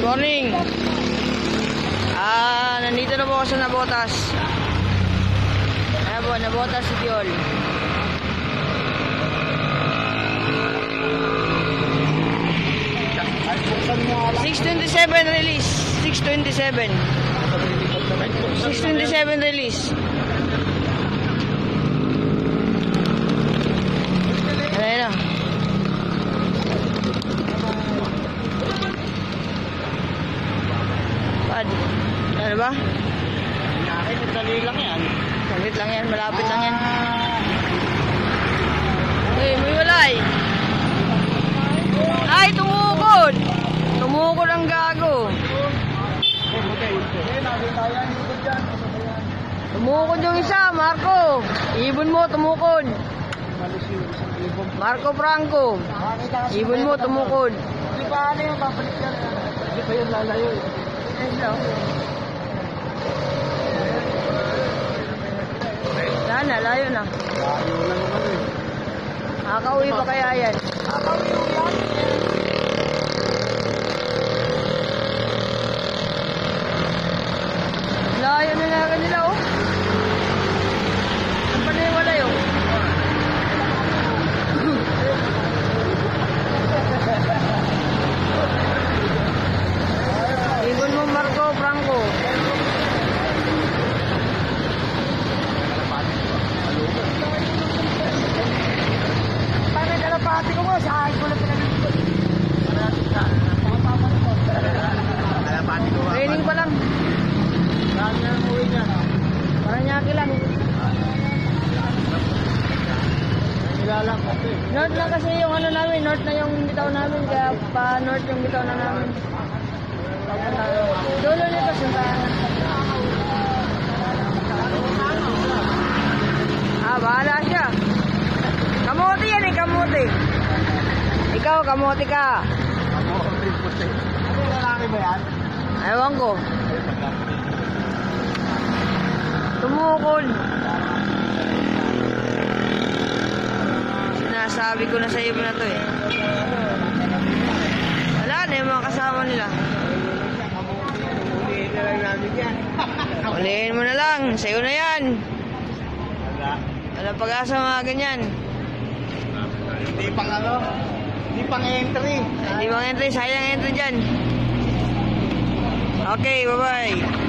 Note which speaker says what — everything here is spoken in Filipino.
Speaker 1: morning. Nandito na po ako sa Nabotas. Ayan po, Nabotas City Hall. $627 release. 627 release. Ayan na. Ano ba?
Speaker 2: Dali lang yan.
Speaker 1: Malapit lang yan, malapit lang yan. May walay. Ay, tumukod! Tumukod ang gago. Tumukod yung isa, Marco. Ibon mo, tumukod. Marco Franco. Ibon mo, tumukod.
Speaker 2: Di ba ano yung babalik yan? Di ba yung lalayo eh?
Speaker 1: Hello. Sana, layo na.
Speaker 2: Layo na naman eh.
Speaker 1: Nakakauwi pa kaya yan?
Speaker 2: Nakakauwi yan?
Speaker 1: Layo na nga kanila oh. Saan pa na yung wala yun? Ibon mo Marco Franco.
Speaker 2: Paano yung kalapati ko mo? Sa akin ko lang pinag-ibon. Kalapati ko.
Speaker 1: Training pa lang.
Speaker 2: Saan na ang uwi niya?
Speaker 1: Paranaque lang.
Speaker 2: Nilalang kasi.
Speaker 1: North na kasi yung ano namin. North na yung bitaw namin. Kaya pa north yung bitaw na namin. Dulo nito sa bahala siya. Kamote yan eh, kamote. Ikaw, kamote ka.
Speaker 2: Kamote puti. Ano yung lalaki ba yan?
Speaker 1: Ewan ko. Tumukod. Sinasabi ko na sa iyo na to eh. Wala na yung mga kasama nila.
Speaker 2: Ulihin na lang namin yan.
Speaker 1: Ulihin mo na lang. Sa'yo na yan.
Speaker 2: Wala.
Speaker 1: Walang pag-asa mga ganyan.
Speaker 2: Hindi pang ano? Hindi pang entry.
Speaker 1: Hindi bang entry? Sayang entry dyan. Okay, bye-bye.